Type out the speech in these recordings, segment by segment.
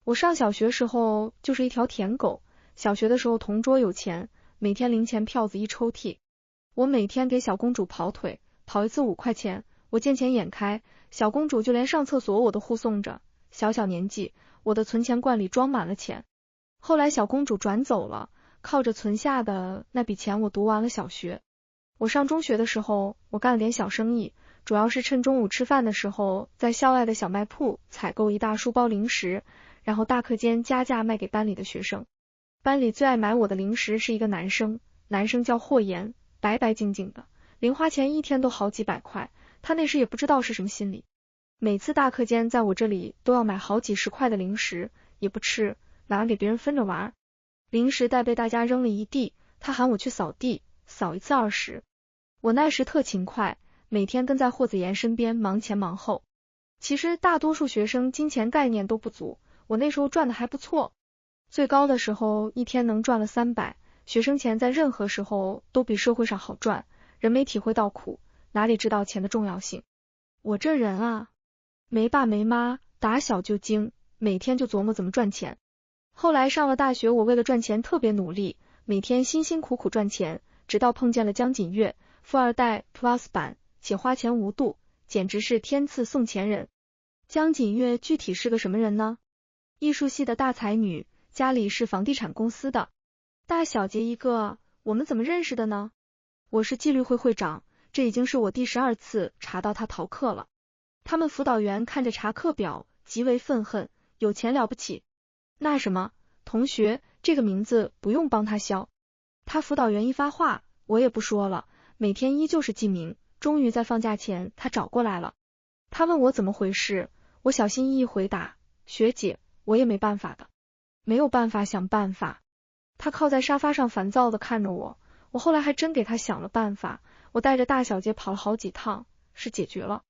我上小学时候就是一条舔狗，小学的时候同桌有钱，每天零钱票子一抽屉。我每天给小公主跑腿，跑一次5块钱，我见钱眼开，小公主就连上厕所我都护送着。小小年纪，我的存钱罐里装满了钱。后来小公主转走了，靠着存下的那笔钱，我读完了小学。我上中学的时候，我干了点小生意，主要是趁中午吃饭的时候，在校外的小卖铺采购一大书包零食，然后大课间加价卖给班里的学生。班里最爱买我的零食是一个男生叫霍言，白白净净的，零花钱一天都好几百块，他那时也不知道是什么心理。每次大课间在我这里都要买好几十块的零食，也不吃，买完给别人分着玩。零食袋被大家扔了一地，他喊我去扫地，扫一次20。我那时特勤快，每天跟在霍子言身边忙前忙后。其实大多数学生金钱概念都不足，我那时候赚的还不错，最高的时候一天能赚了300。学生钱在任何时候都比社会上好赚，人没体会到苦，哪里知道钱的重要性。我这人啊，没爸没妈，打小就精，每天就琢磨怎么赚钱。后来上了大学，我为了赚钱特别努力，每天辛辛苦苦赚钱，直到碰见了江锦月，富二代 Plus 版，且花钱无度，简直是天赐送钱人。江锦月具体是个什么人呢？艺术系的大才女，家里是房地产公司的，大小姐一个。我们怎么认识的呢？我是纪律会会长，这已经是我第12次查到她逃课了。他们辅导员看着查课表，极为愤恨，有钱了不起？那什么，同学，这个名字不用帮他消。他辅导员一发话，我也不说了，每天依旧是记名。终于在放假前，他找过来了。他问我怎么回事，我小心翼翼回答，学姐，我也没办法的。没有办法想办法。他靠在沙发上烦躁地看着我，我后来还真给他想了办法，我带着大小姐跑了好几趟，是解决了。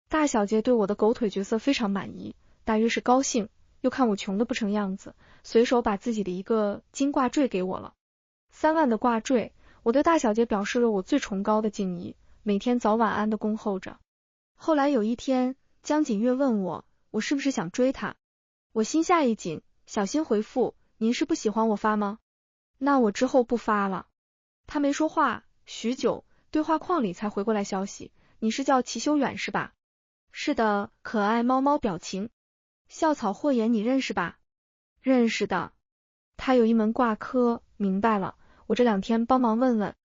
大小姐对我的狗腿角色非常满意，大约是高兴，又看我穷得不成样子，随手把自己的一个金挂坠给我了。3万的挂坠，我对大小姐表示了我最崇高的敬意，每天早晚安地恭候着。后来有一天，江锦月问我，我是不是想追她？我心下一紧，小心回复，您是不喜欢我发吗？那我之后不发了。他没说话，许久，对话框里才回过来消息，你是叫齐修远是吧？是的，可爱猫猫表情。校草霍言你认识吧？认识的。他有一门挂科，明白了，我这2天帮忙问问。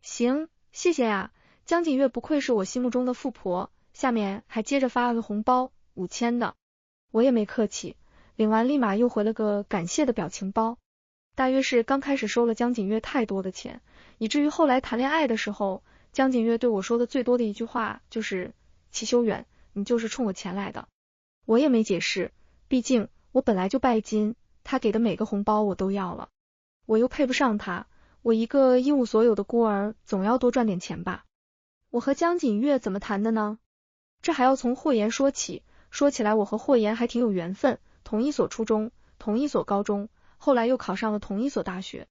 行，谢谢呀。江锦月不愧是我心目中的富婆，下面还接着发了个红包，5000的。我也没客气，领完立马又回了个感谢的表情包。大约是刚开始收了江锦月太多的钱，以至于后来谈恋爱的时候，江锦月对我说的最多的一句话就是齐修远，你就是冲我钱来的。我也没解释，毕竟我本来就拜金，他给的每个红包我都要了，我又配不上他，我一个一无所有的孤儿，总要多赚点钱吧。我和江锦月怎么谈的呢？这还要从霍言说起，说起来我和霍言还挺有缘分，同一所初中，同一所高中，后来又考上了同一所大学。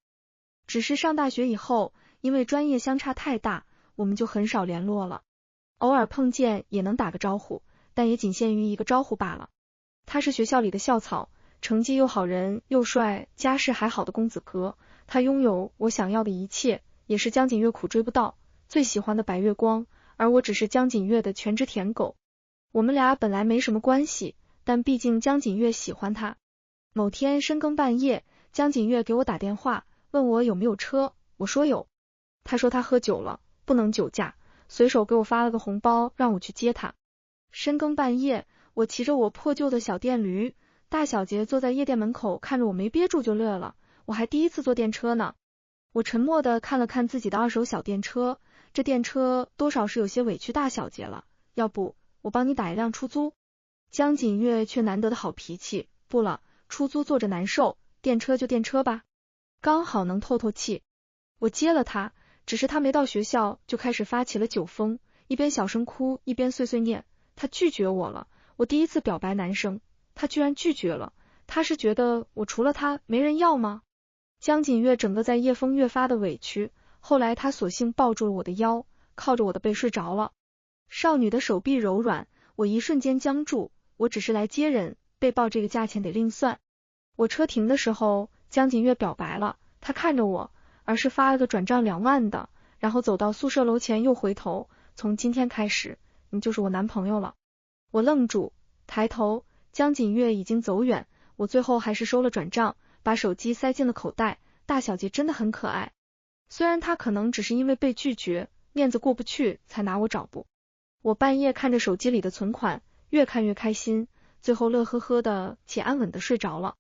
只是上大学以后，因为专业相差太大，我们就很少联络了，偶尔碰见也能打个招呼，但也仅限于一个招呼罢了。他是学校里的校草，成绩又好，人又帅，家世还好的公子哥，他拥有我想要的一切，也是江锦月苦追不到最喜欢的白月光，而我只是江锦月的全职舔狗。我们俩本来没什么关系，但毕竟江锦月喜欢他。某天深更半夜，江锦月给我打电话，问我有没有车，我说有。他说他喝酒了，不能酒驾，随手给我发了个红包，让我去接他。深更半夜，我骑着我破旧的小电驴，大小姐坐在夜店门口，看着我没憋住就乐了，我还第一次坐电车呢。我沉默地看了看自己的2手小电车，这电车多少是有些委屈大小姐了，要不我帮你打一辆出租？江锦月却难得的好脾气，不了，出租坐着难受，电车就电车吧，刚好能透透气。我接了他，只是他没到学校就开始发起了酒疯，一边小声哭一边碎碎念，他拒绝我了。我第一次表白男生，他居然拒绝了，他是觉得我除了他没人要吗？江锦月整个在夜风越发的委屈，后来他索性抱住了我的腰，靠着我的背睡着了。少女的手臂柔软，我一瞬间僵住，我只是来接人，被抱这个价钱得另算。我车停的时候，江锦月表白了，他看着我，而是发了个转账2万的，然后走到宿舍楼前又回头，从今天开始，你就是我男朋友了。我愣住，抬头，江锦月已经走远，我最后还是收了转账，把手机塞进了口袋。大小姐真的很可爱，虽然她可能只是因为被拒绝，面子过不去才拿我找不。我半夜看着手机里的存款，越看越开心，最后乐呵呵的且安稳的睡着了。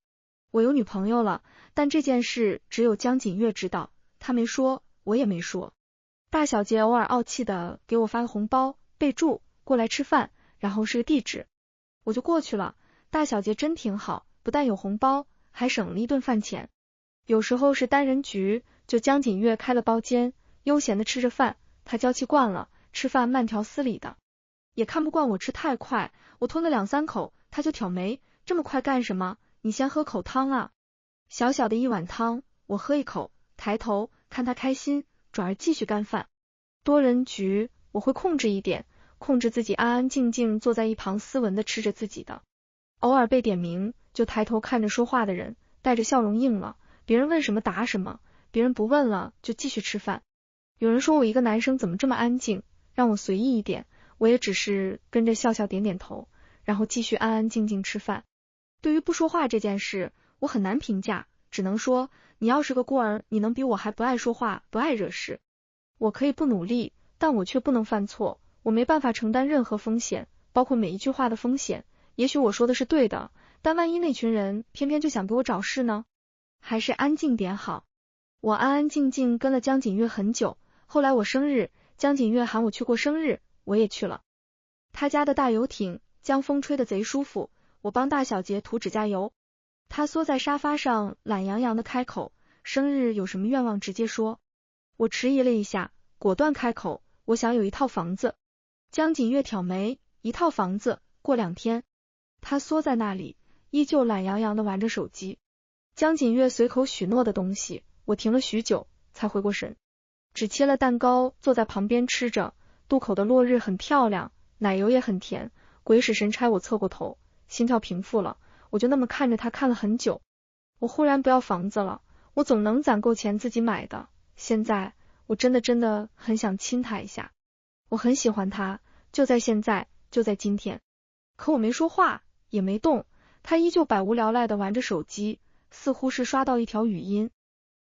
我有女朋友了，但这件事只有江锦月知道，她没说，我也没说。大小姐偶尔傲气的给我发个红包，备注过来吃饭，然后是个地址，我就过去了。大小姐真挺好，不但有红包，还省了一顿饭钱。有时候是单人局，就江锦月开了包间，悠闲的吃着饭，她娇气惯了，吃饭慢条斯理的，也看不惯我吃太快，我吞个2、3口，她就挑眉，这么快干什么？你先喝口汤啊。小小的一碗汤，我喝一口，抬头看她开心，转而继续干饭。多人局我会控制一点，控制自己安安静静坐在一旁斯文的吃着自己的，偶尔被点名就抬头看着说话的人，带着笑容应了，别人问什么答什么，别人不问了就继续吃饭。有人说我一个男生怎么这么安静，让我随意一点，我也只是跟着笑笑点点头，然后继续安安静静吃饭。对于不说话这件事，我很难评价，只能说你要是个孤儿，你能比我还不爱说话，不爱惹事。我可以不努力，但我却不能犯错，我没办法承担任何风险，包括每一句话的风险。也许我说的是对的，但万一那群人偏偏就想给我找事呢？还是安静点好。我安安静静跟了江锦月很久，后来我生日，江锦月喊我去过生日，我也去了。他家的大游艇，江风吹得贼舒服，我帮大小姐涂指甲油。她缩在沙发上，懒洋洋的开口，生日有什么愿望直接说。我迟疑了一下，果断开口，我想有一套房子。江锦月挑眉，一套房子，过2天。她缩在那里，依旧懒洋洋的玩着手机。江锦月随口许诺的东西，我停了许久才回过神，只切了蛋糕，坐在旁边吃着，渡口的落日很漂亮，奶油也很甜，鬼使神差我侧过头，心跳平复了，我就那么看着他看了很久。我忽然不要房子了，我总能攒够钱自己买的，现在我真的很想亲他一下，我很喜欢他，就在现在，就在今天。可我没说话，也没动，他依旧百无聊赖的玩着手机，似乎是刷到一条语音。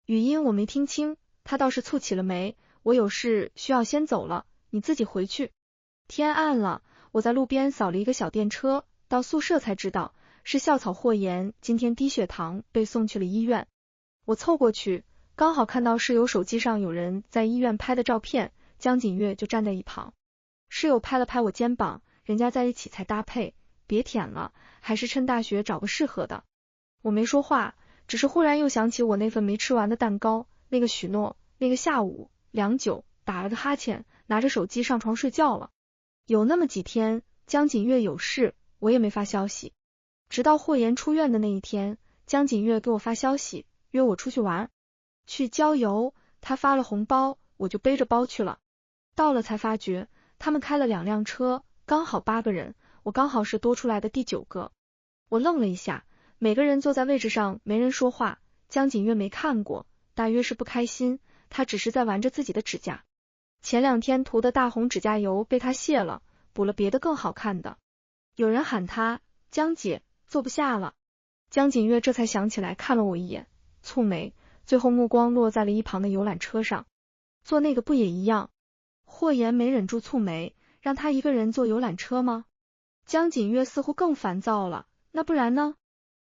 语音我没听清，他倒是蹙起了眉，我有事需要先走了，你自己回去。天暗了，我在路边扫了一个小电车，到宿舍才知道是校草霍言今天低血糖被送去了医院。我凑过去，刚好看到室友手机上有人在医院拍的照片，江锦月就站在一旁。室友拍了拍我肩膀，人家在一起才搭配，别舔了，还是趁大学找个适合的。我没说话，只是忽然又想起我那份没吃完的蛋糕，那个许诺，那个下午良久，打了个哈欠，拿着手机上床睡觉了。有那么几天，江锦月有事，我也没发消息。直到霍言出院的那一天，江锦月给我发消息，约我出去玩，去郊游，他发了红包，我就背着包去了。到了才发觉，他们开了2辆车，刚好8个人，我刚好是多出来的第9个。我愣了一下，每个人坐在位置上，没人说话。江锦月没看过，大约是不开心，他只是在玩着自己的指甲。前2天涂的大红指甲油被他卸了，补了别的更好看的。有人喊他，江姐，坐不下了。江锦月这才想起来，看了我一眼，蹙眉，最后目光落在了一旁的游览车上。坐那个不也一样？霍言没忍住蹙眉，让他一个人坐游览车吗？江锦月似乎更烦躁了，那不然呢？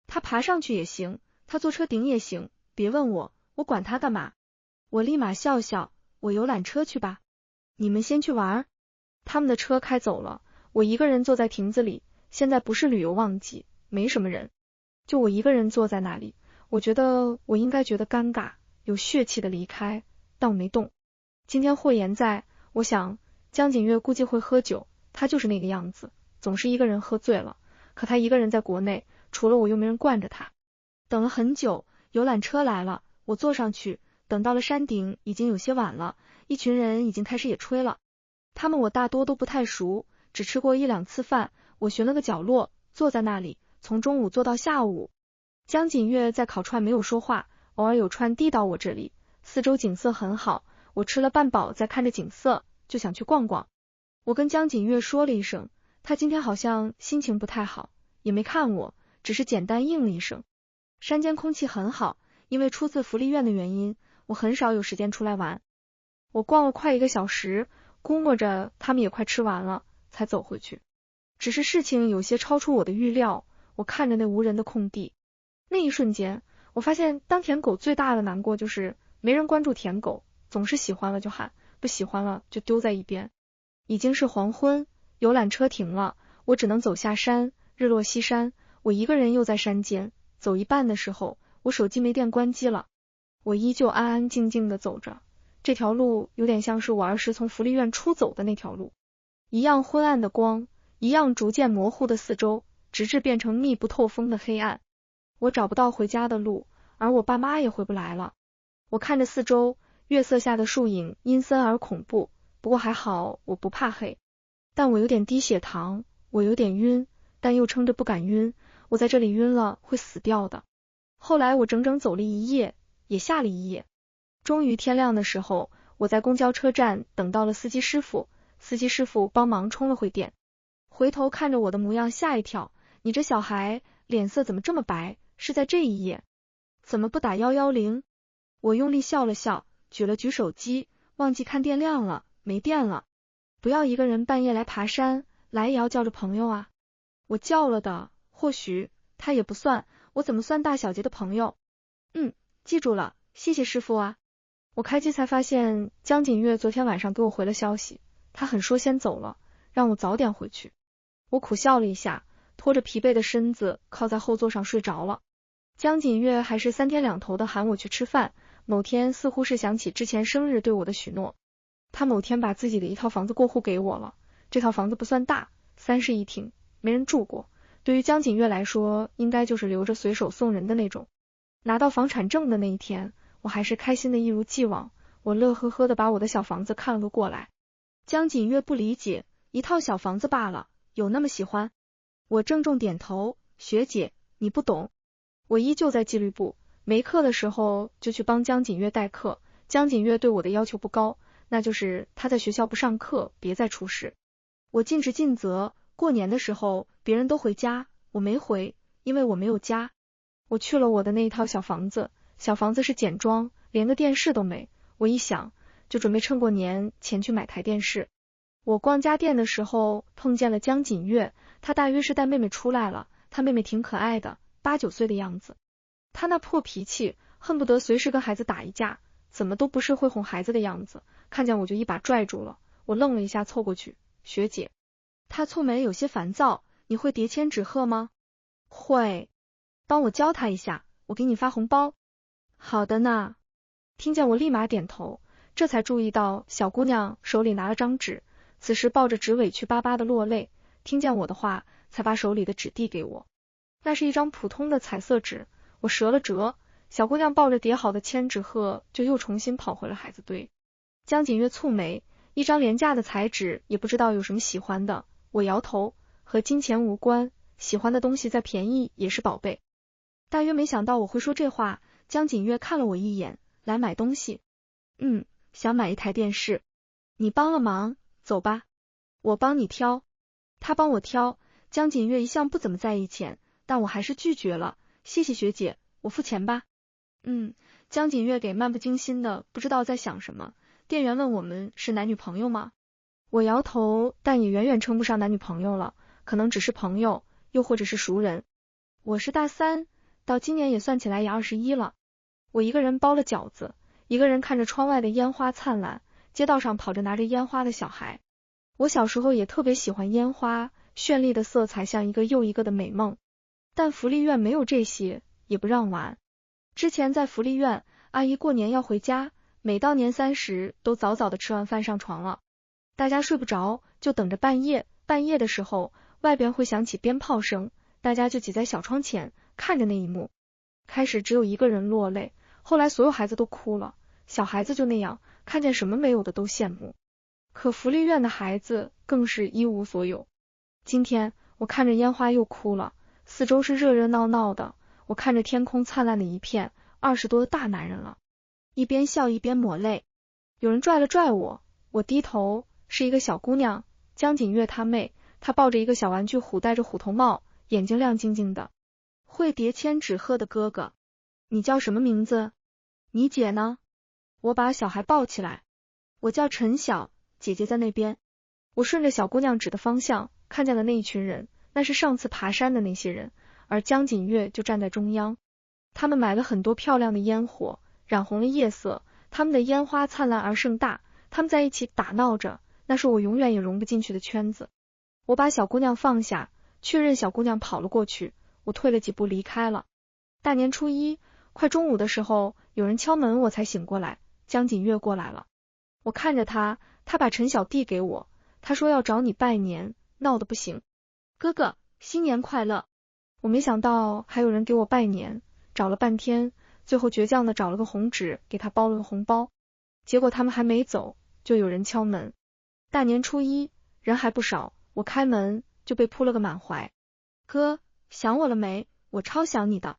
他爬上去也行，他坐车顶也行，别问我，我管他干嘛？我立马笑笑，我游览车去吧。你们先去玩。他们的车开走了，我一个人坐在亭子里，现在不是旅游旺季，没什么人，就我一个人坐在那里，我觉得我应该觉得尴尬，有血气的离开，但我没动。今天霍言在，我想江锦月估计会喝酒，他就是那个样子，总是一个人喝醉了，可他一个人在国内，除了我又没人惯着他。等了很久，游览车来了，我坐上去，等到了山顶已经有些晚了，一群人已经开始野炊了。他们我大多都不太熟，只吃过1、2次饭，我寻了个角落，坐在那里，从中午坐到下午。江锦月在烤串没有说话，偶尔有串递到我这里。四周景色很好，我吃了半饱，在看着景色，就想去逛逛。我跟江锦月说了一声，他今天好像心情不太好，也没看我，只是简单应了一声。山间空气很好，因为出自福利院的原因，我很少有时间出来玩。我逛了快1个小时，估摸着他们也快吃完了，才走回去。只是事情有些超出我的预料，我看着那无人的空地，那一瞬间，我发现当舔狗最大的难过就是没人关注舔狗，总是喜欢了就喊，不喜欢了就丢在一边。已经是黄昏，游览车停了，我只能走下山，日落西山，我一个人又在山间，走一半的时候，我手机没电关机了。我依旧安安静静的走着，这条路有点像是我儿时从福利院出走的那条路，一样昏暗的光，一样逐渐模糊的四周，直至变成密不透风的黑暗。我找不到回家的路，而我爸妈也回不来了。我看着四周，月色下的树影阴森而恐怖，不过还好我不怕黑。但我有点低血糖，我有点晕，但又撑着不敢晕，我在这里晕了会死掉的。后来我整整走了一夜，也下了一夜。终于天亮的时候，我在公交车站等到了司机师傅，司机师傅帮忙充了会电，回头看着我的模样吓一跳，你这小孩脸色怎么这么白，是在这一夜？怎么不打110？我用力笑了笑，举了举手机，忘记看电量了，没电了。不要一个人半夜来爬山，来也要叫着朋友啊。我叫了的，或许他也不算，我怎么算大小姐的朋友？记住了，谢谢师傅啊。我开机才发现江锦月昨天晚上给我回了消息，他很说先走了，让我早点回去。我苦笑了一下，拖着疲惫的身子靠在后座上睡着了。江锦月还是3天2头的喊我去吃饭，某天似乎是想起之前生日对我的许诺，他某天把自己的一套房子过户给我了。这套房子不算大，3室1厅，没人住过，对于江锦月来说应该就是留着随手送人的那种。拿到房产证的那一天，我还是开心的一如既往，我乐呵呵的把我的小房子看了过来。江锦月不理解，一套小房子罢了，有那么喜欢？我郑重点头，学姐，你不懂。我依旧在纪律部，没课的时候就去帮江锦月代课。江锦月对我的要求不高，那就是他在学校不上课，别再出事。我尽职尽责，过年的时候别人都回家，我没回，因为我没有家。我去了我的那一套小房子，小房子是简装，连个电视都没。我一想，就准备趁过年前去买台电视。我逛家电的时候碰见了江锦月，她大约是带妹妹出来了，她妹妹挺可爱的，8、9岁的样子。她那破脾气，恨不得随时跟孩子打一架，怎么都不是会哄孩子的样子，看见我就一把拽住了。我愣了一下，凑过去，学姐。她蹙眉有些烦躁，你会叠千纸鹤吗？会。帮我教她一下，我给你发红包。好的呢。听见我立马点头，这才注意到小姑娘手里拿了张纸，此时抱着纸委屈巴巴的落泪，听见我的话，才把手里的纸递给我。那是一张普通的彩色纸，我折了折，小姑娘抱着叠好的千纸鹤就又重新跑回了孩子堆。江锦月蹙眉，一张廉价的彩纸也不知道有什么喜欢的。我摇头，和金钱无关，喜欢的东西再便宜也是宝贝。大约没想到我会说这话，江锦月看了我一眼，来买东西。想买一台电视。你帮了忙，走吧。我帮你挑。他帮我挑。江锦月一向不怎么在意钱，但我还是拒绝了。谢谢学姐，我付钱吧。江锦月给漫不经心的，不知道在想什么。店员问我们是男女朋友吗？我摇头，但也远远称不上男女朋友了，可能只是朋友，又或者是熟人。我是大3，到今年也算起来也21了。我一个人包了饺子，一个人看着窗外的烟花灿烂，街道上跑着拿着烟花的小孩。我小时候也特别喜欢烟花，绚丽的色彩像一个又一个的美梦。但福利院没有这些，也不让玩。之前在福利院，阿姨过年要回家，每到年30都早早的吃完饭上床了。大家睡不着，就等着半夜。半夜的时候，外边会响起鞭炮声，大家就挤在小窗前，看着那一幕。开始只有一个人落泪，后来所有孩子都哭了。小孩子就那样，看见什么没有的都羡慕。可福利院的孩子更是一无所有。今天我看着烟花又哭了，四周是热热闹闹的，我看着天空灿烂的一片，20多的大男人了，一边笑一边抹泪。有人拽了拽我，我低头，是一个小姑娘，江锦月她妹，她抱着一个小玩具虎，戴着虎头帽，眼睛亮晶晶的。会叠千纸鹤的哥哥，你叫什么名字？你姐呢？我把小孩抱起来，我叫陈晓，姐姐在那边。我顺着小姑娘指的方向，看见了那一群人，那是上次爬山的那些人，而江锦月就站在中央。他们买了很多漂亮的烟火，染红了夜色，他们的烟花灿烂而盛大，他们在一起打闹着，那是我永远也融不进去的圈子。我把小姑娘放下，确认小姑娘跑了过去，我退了几步离开了。大年初一，快中午的时候，有人敲门，我才醒过来，江锦月过来了。我看着他，他把陈晓递给我，他说要找你拜年，闹得不行。哥哥，新年快乐。我没想到还有人给我拜年，找了半天，最后倔强的找了个红纸给他包了个红包。结果他们还没走，就有人敲门。大年初一，人还不少，我开门就被扑了个满怀。哥，想我了没？我超想你的。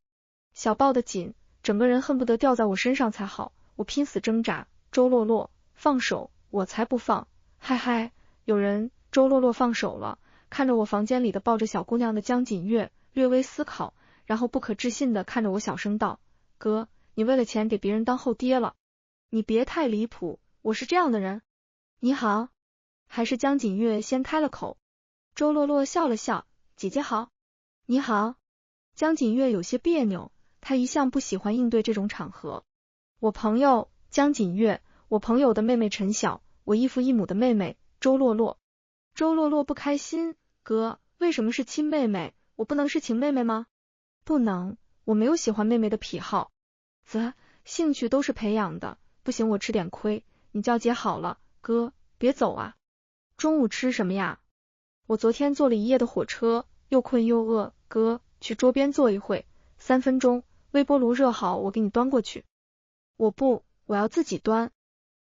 小抱得紧，整个人恨不得掉在我身上才好。我拼死挣扎，周洛洛，放手，我才不放。嗨嗨，有人。周洛洛放手了，看着我房间里的抱着小姑娘的江锦月，略微思考，然后不可置信的看着我小声道，哥，你为了钱给别人当后爹了。你别太离谱，我是这样的人。你好。还是江锦月先开了口。周洛洛笑了笑，姐姐好。你好。江锦月有些别扭，她一向不喜欢应对这种场合。我朋友江锦月，我朋友的妹妹陈晓，我异父异母的妹妹周洛洛。周洛洛不开心，哥，为什么是亲妹妹？我不能是情妹妹吗？不能，我没有喜欢妹妹的癖好。兴趣都是培养的，不行我吃点亏，你叫姐好了，哥，别走啊。中午吃什么呀？我昨天坐了一夜的火车，又困又饿，哥，去桌边坐一会，3分钟，微波炉热好，我给你端过去。我不，我要自己端。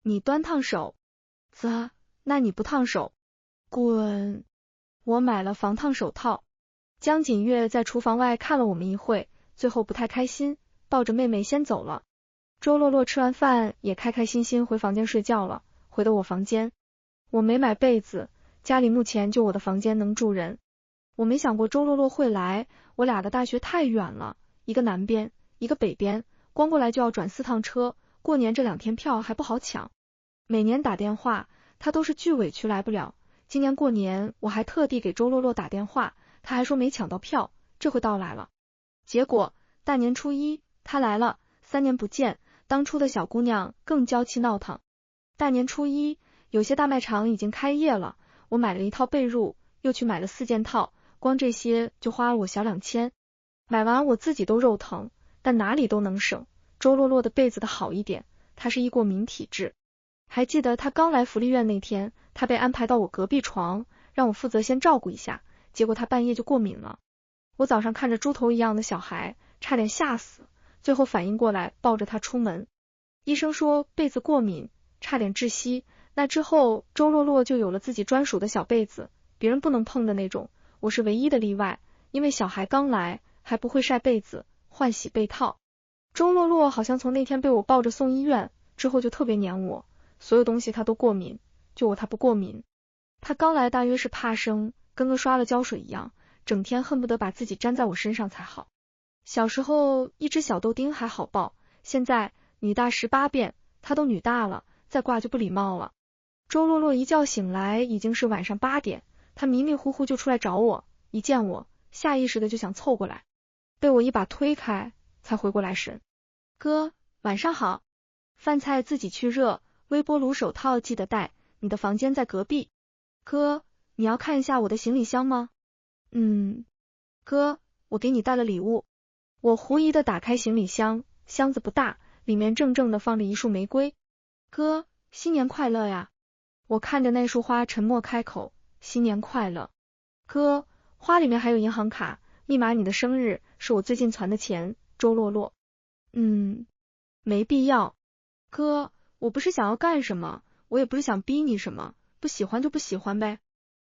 你端烫手。那你不烫手。滚！我买了防烫手套。江锦月在厨房外看了我们一会，最后不太开心，抱着妹妹先走了。周洛洛吃完饭也开开心心回房间睡觉了，回到我房间。我没买被子，家里目前就我的房间能住人。我没想过周洛洛会来，我俩的大学太远了，一个南边，一个北边，光过来就要转4趟车，过年这2天票还不好抢。每年打电话，他都是巨委屈来不了。今年过年我还特地给周洛洛打电话，他还说没抢到票，这回到来了。结果大年初一他来了，3年不见，当初的小姑娘更娇气闹腾。大年初一有些大卖场已经开业了，我买了一套被褥，又去买了4件套，光这些就花了我小2000。买完我自己都肉疼，但哪里都能省。周洛洛的被子的好一点，她是易过敏体质。还记得她刚来福利院那天，她被安排到我隔壁床，让我负责先照顾一下，结果她半夜就过敏了。我早上看着猪头一样的小孩，差点吓死，最后反应过来抱着她出门。医生说被子过敏，差点窒息。那之后周洛洛就有了自己专属的小被子，别人不能碰的那种，我是唯一的例外，因为小孩刚来还不会晒被子、换洗被套。周洛洛好像从那天被我抱着送医院之后就特别黏我，所有东西她都过敏，就我她不过敏。她刚来大约是怕生，跟个刷了胶水一样，整天恨不得把自己粘在我身上才好。小时候一只小豆丁还好抱，现在女大18变，她都女大了，再挂就不礼貌了。周洛洛一觉醒来已经是晚上8点，她迷迷糊糊就出来找我，一见我下意识的就想凑过来，被我一把推开才回过来神。哥，晚上好。饭菜自己去热，微波炉手套记得戴，你的房间在隔壁。哥，你要看一下我的行李箱吗？哥，我给你带了礼物。我狐疑的打开行李箱，箱子不大，里面正正的放着一束玫瑰。哥，新年快乐呀。我看着那束花沉默开口，新年快乐。哥，花里面还有银行卡，密码你的生日，是我最近存的钱，周洛洛。没必要。哥，我不是想要干什么，我也不是想逼你什么，不喜欢就不喜欢呗，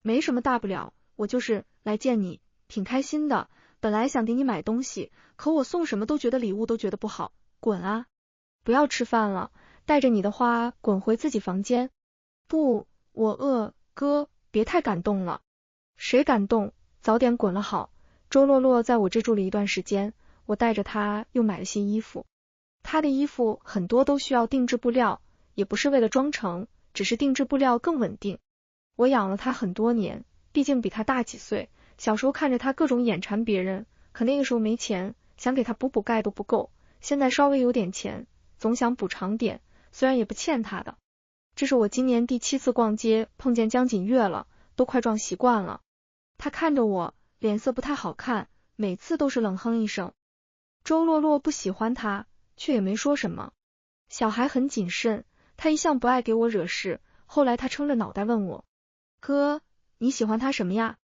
没什么大不了，我就是来见你，挺开心的，本来想给你买东西，可我送什么都觉得礼物都觉得不好，滚啊！不要吃饭了，带着你的花滚回自己房间。不，我饿，哥，别太感动了。谁感动？早点滚了好。周洛洛在我这住了一段时间，我带着她又买了新衣服。她的衣服很多都需要定制布料，也不是为了装成，只是定制布料更稳定。我养了她很多年，毕竟比她大几岁，小时候看着她各种眼馋别人，可那个时候没钱，想给她补补钙都不够，现在稍微有点钱，总想补偿点，虽然也不欠她的。这是我今年第7次逛街，碰见江锦月了，都快撞习惯了。她看着我，脸色不太好看，每次都是冷哼一声。周洛洛不喜欢她，却也没说什么。小孩很谨慎，她一向不爱给我惹事，后来她撑着脑袋问我，哥，你喜欢他什么呀？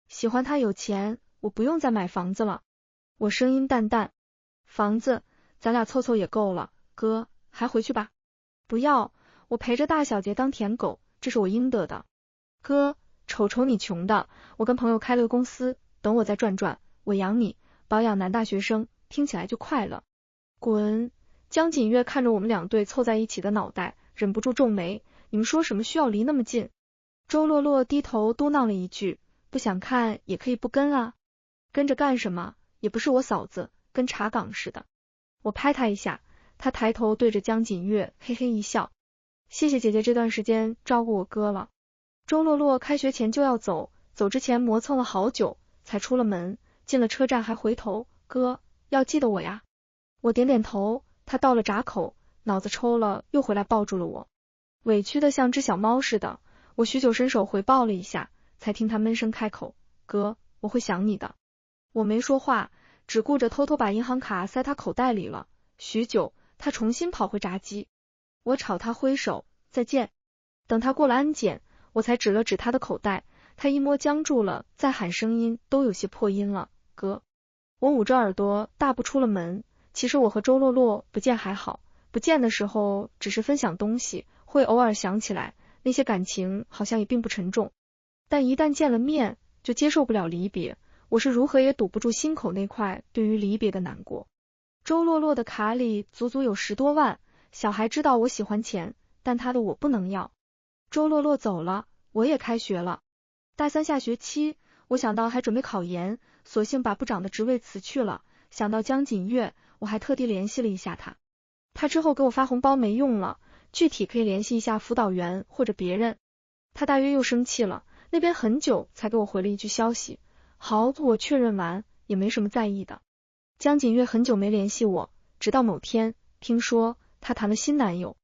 喜欢他有钱，我不用再买房子了。我声音淡淡，房子咱俩凑凑也够了，哥，还回去吧。不要，我陪着大小姐当舔狗，这是我应得的。哥，瞅瞅你穷的，我跟朋友开了个公司，等我再赚赚，我养你，保养男大学生，听起来就快乐。滚！江锦月看着我们两对凑在一起的脑袋，忍不住皱眉，你们说什么需要离那么近？周洛洛低头嘟囔了一句，不想看也可以不跟啊。跟着干什么？也不是我嫂子，跟查岗似的。我拍她一下，她抬头对着江锦月嘿嘿一笑，谢谢姐姐这段时间照顾我哥了。周洛洛开学前就要走，走之前磨蹭了好久，才出了门，进了车站还回头，哥，要记得我呀。我点点头，他到了闸口，脑子抽了，又回来抱住了我，委屈的像只小猫似的。我许久伸手回抱了一下，才听他闷声开口，哥，我会想你的。我没说话，只顾着偷偷把银行卡塞他口袋里了。许久，他重新跑回闸机，我朝他挥手，再见。等他过了安检，我才指了指他的口袋，他一摸僵住了，再喊声音都有些破音了，哥。我捂着耳朵大步出了门。其实我和周洛洛不见还好，不见的时候只是分享东西，会偶尔想起来，那些感情好像也并不沉重。但一旦见了面，就接受不了离别，我是如何也堵不住心口那块对于离别的难过。周洛洛的卡里足足有10多万，小孩知道我喜欢钱，但他的我不能要。周洛洛走了，我也开学了。大3下学期，我想到还准备考研，索性把部长的职位辞去了。想到江锦月，我还特地联系了一下他。他之后给我发红包没用了，具体可以联系一下辅导员或者别人。他大约又生气了，那边很久才给我回了一句消息。好，我确认完，也没什么在意的。江锦月很久没联系我，直到某天，听说她谈了新男友。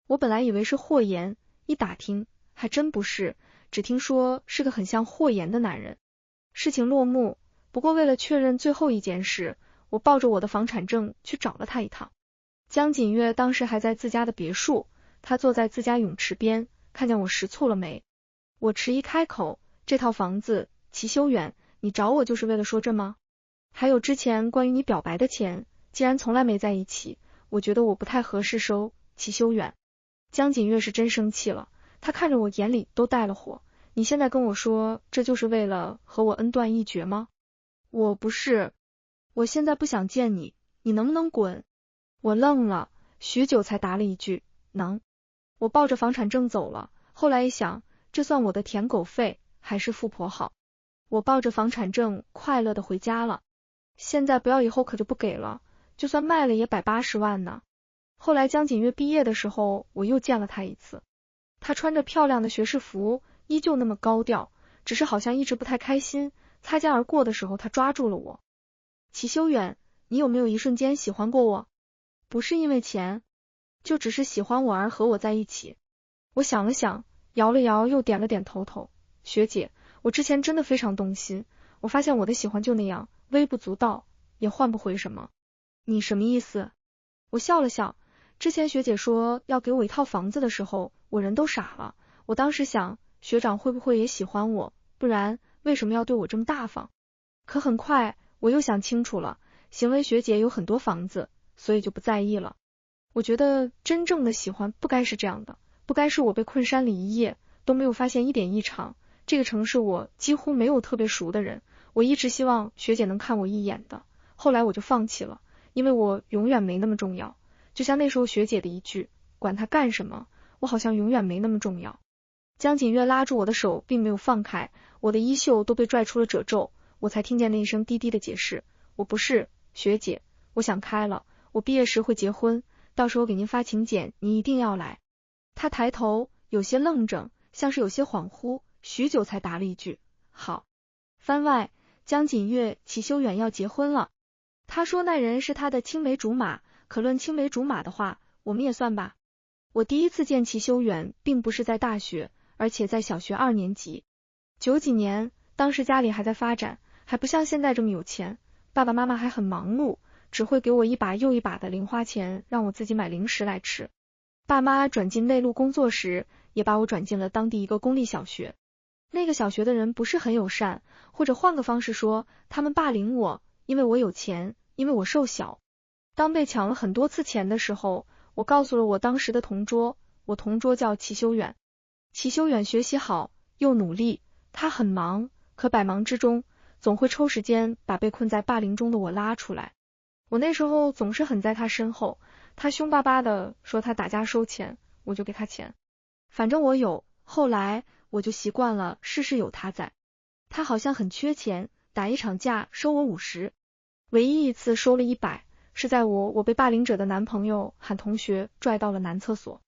我本来以为是霍言，一打听，还真不是，只听说是个很像霍言的男人。事情落幕，不过为了确认最后一件事，我抱着我的房产证去找了他一趟。江锦月当时还在自家的别墅，他坐在自家泳池边，看见我识蹙了眉。我迟疑开口，这套房子，齐修远，你找我就是为了说这吗？还有之前关于你表白的钱，既然从来没在一起，我觉得我不太合适收。齐修远，江锦月是真生气了，他看着我眼里都带了火。你现在跟我说，这就是为了和我恩断义绝吗？我不是，我现在不想见你，你能不能滚？我愣了，许久才答了一句，能。我抱着房产证走了，后来一想，这算我的舔狗费，还是富婆好。我抱着房产证快乐的回家了。现在不要以后可就不给了，就算卖了也180万呢。后来江锦月毕业的时候，我又见了他一次。他穿着漂亮的学士服，依旧那么高调，只是好像一直不太开心。擦肩而过的时候，他抓住了我。齐修远，你有没有一瞬间喜欢过我？不是因为钱，就只是喜欢我而和我在一起。我想了想，摇了摇，又点了点头。学姐，我之前真的非常动心，我发现我的喜欢就那样，微不足道，也换不回什么。你什么意思？我笑了笑，之前学姐说要给我一套房子的时候，我人都傻了。我当时想，学长会不会也喜欢我，不然为什么要对我这么大方？可很快我又想清楚了，行为学姐有很多房子，所以就不在意了。我觉得真正的喜欢不该是这样的，不该是我被困山里一夜都没有发现一点异常。这个城市我几乎没有特别熟的人，我一直希望学姐能看我一眼的，后来我就放弃了，因为我永远没那么重要。就像那时候学姐的一句，管他干什么，我好像永远没那么重要。江锦月拉住我的手并没有放开，我的衣袖都被拽出了褶皱，我才听见那一声低低的解释，我不是学姐，我想开了，我毕业时会结婚，到时候给您发请柬，你一定要来。他抬头，有些愣怔，像是有些恍惚，许久才答了一句，好。番外，江锦月、齐修远要结婚了。他说那人是他的青梅竹马，可论青梅竹马的话，我们也算吧。我第一次见齐修远并不是在大学，而且在小学2年级。90几年，当时家里还在发展，还不像现在这么有钱，爸爸妈妈还很忙碌，只会给我一把又一把的零花钱，让我自己买零食来吃。爸妈转进内陆工作时，也把我转进了当地一个公立小学。那个小学的人不是很友善，或者换个方式说，他们霸凌我，因为我有钱，因为我瘦小。当被抢了很多次钱的时候，我告诉了我当时的同桌，我同桌叫齐修远。齐修远学习好，又努力，他很忙，可百忙之中，总会抽时间把被困在霸凌中的我拉出来。我那时候总是很在他身后，他凶巴巴的说他打架收钱，我就给他钱。反正我有，后来我就习惯了事事有他在。他好像很缺钱，打一场架收我50，唯一一次收了100，是在我被霸凌者的男朋友喊同学拽到了男厕所。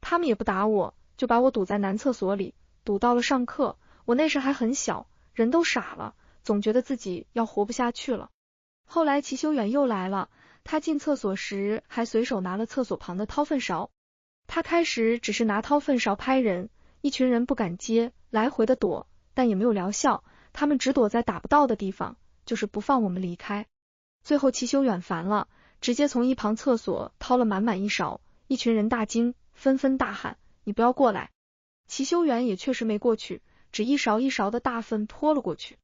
他们也不打我，就把我堵在男厕所里，堵到了上课。我那时还很小，人都傻了，总觉得自己要活不下去了。后来齐修远又来了，他进厕所时还随手拿了厕所旁的掏粪勺。他开始只是拿掏粪勺拍人，一群人不敢接，来回的躲，但也没有疗效，他们只躲在打不到的地方，就是不放我们离开。最后齐修远烦了，直接从一旁厕所掏了满满一勺，一群人大惊，纷纷大喊，你不要过来。齐修远也确实没过去，只一勺一勺的大粪泼了过去。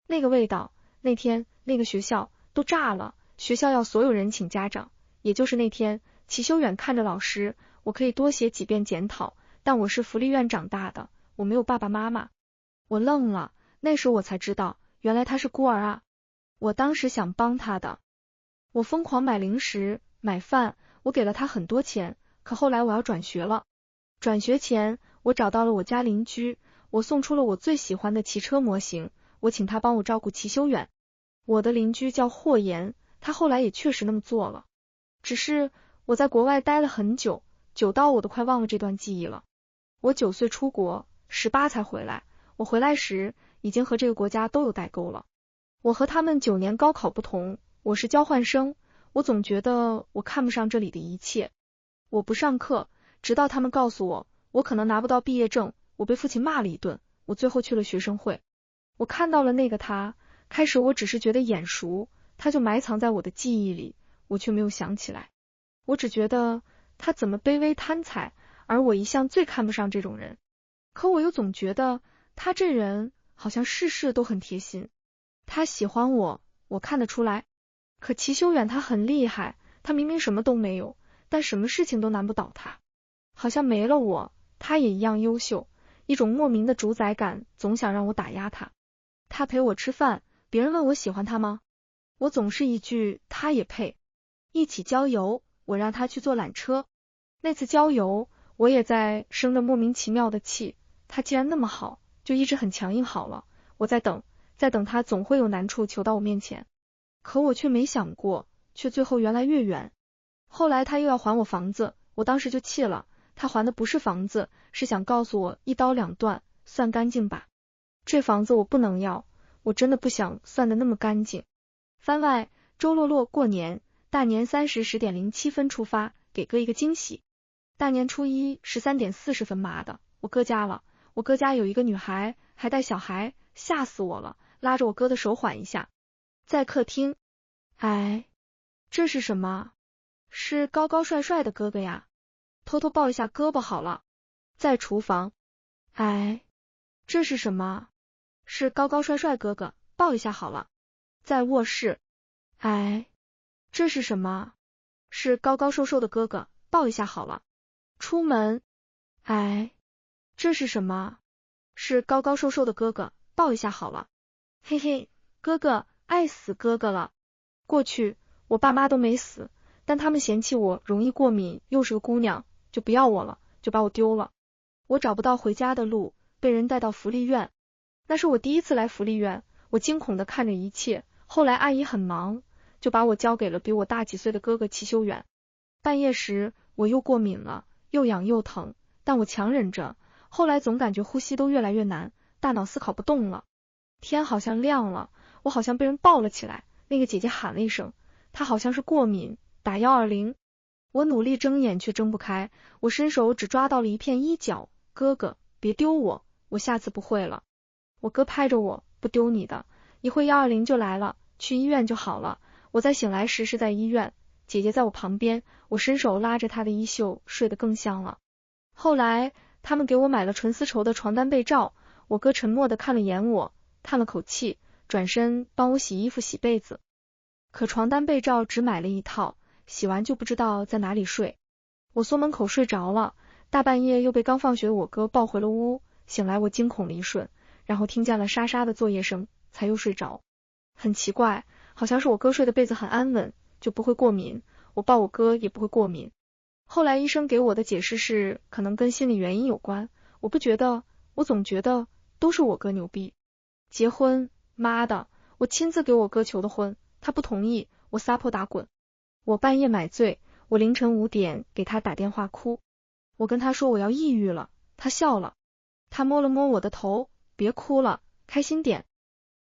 那个味道，那天那个学校都炸了，学校要所有人请家长。也就是那天，齐修远看着老师，我可以多写几遍检讨，但我是福利院长大的，我没有爸爸妈妈。我愣了，那时我才知道，原来他是孤儿啊。我当时想帮他的，我疯狂买零食买饭，我给了他很多钱，可后来我要转学了。转学前，我找到了我家邻居，我送出了我最喜欢的骑车模型，我请他帮我照顾齐修远。我的邻居叫霍言，他后来也确实那么做了。只是我在国外待了很久，久到我都快忘了这段记忆了。我9岁出国，18才回来，我回来时已经和这个国家都有代沟了。我和他们9年高考不同，我是交换生，我总觉得我看不上这里的一切。我不上课，直到他们告诉我，我可能拿不到毕业证，我被父亲骂了一顿，我最后去了学生会。我看到了那个他，开始我只是觉得眼熟，他就埋藏在我的记忆里，我却没有想起来。我只觉得他怎么卑微贪财，而我一向最看不上这种人。可我又总觉得他这人好像事事都很贴心。他喜欢我，我看得出来。可齐修远他很厉害，他明明什么都没有，但什么事情都难不倒他。好像没了我，他也一样优秀，一种莫名的主宰感总想让我打压他。他陪我吃饭，别人问我喜欢他吗？我总是一句他也配。一起郊游，我让他去坐缆车。那次郊游，我也在生着莫名其妙的气，他既然那么好，就一直很强硬好了。我在等他总会有难处求到我面前。可我却没想过，却最后越来越远。后来他又要还我房子，我当时就气了，他还的不是房子，是想告诉我一刀两断，算干净吧。这房子我不能要，我真的不想算得那么干净。番外，周洛洛过年，大年30 10:07分出发，给哥一个惊喜。大年初一13点40分，妈的，我哥家了。我哥家有一个女孩，还带小孩，吓死我了，拉着我哥的手缓一下。在客厅，哎，这是什么？是高高帅帅的哥哥呀，偷偷抱一下胳膊好了。在厨房，哎，这是什么？是高高帅帅哥哥，抱一下好了。在卧室，哎，这是什么？是高高瘦瘦的哥哥，抱一下好了。出门，哎，这是什么？是高高瘦瘦的哥哥，抱一下好了。嘿嘿，哥哥，爱死哥哥了。过去我爸妈都没死，但他们嫌弃我容易过敏，又是个姑娘，就不要我了，就把我丢了。我找不到回家的路，被人带到福利院。那是我第一次来福利院，我惊恐地看着一切。后来阿姨很忙，就把我交给了比我大几岁的哥哥齐修远。半夜时我又过敏了，又痒又疼，但我强忍着。后来总感觉呼吸都越来越难，大脑思考不动了。天好像亮了，我好像被人抱了起来。那个姐姐喊了一声，她好像是过敏，打120。我努力睁眼却睁不开，我伸手只抓到了一片衣角。哥哥，别丢我，我下次不会了。我哥拍着我，不丢你的，一会120就来了，去医院就好了。我在醒来时是在医院，姐姐在我旁边，我伸手拉着她的衣袖，睡得更香了。后来他们给我买了纯丝绸的床单被罩，我哥沉默地看了眼我，叹了口气，转身帮我洗衣服洗被子。可床单被罩只买了一套，洗完就不知道在哪里睡。我缩门口睡着了，大半夜又被刚放学我哥抱回了屋，醒来我惊恐了一瞬，然后听见了沙沙的作业声，才又睡着。很奇怪，好像是我哥睡的被子很安稳，就不会过敏，我抱我哥也不会过敏。后来医生给我的解释是，可能跟心理原因有关，我不觉得，我总觉得都是我哥牛逼。结婚，妈的，我亲自给我哥求的婚，他不同意，我撒泼打滚。我半夜买醉，我凌晨5点给他打电话哭，我跟他说我要抑郁了，他笑了，他摸了摸我的头，别哭了，开心点。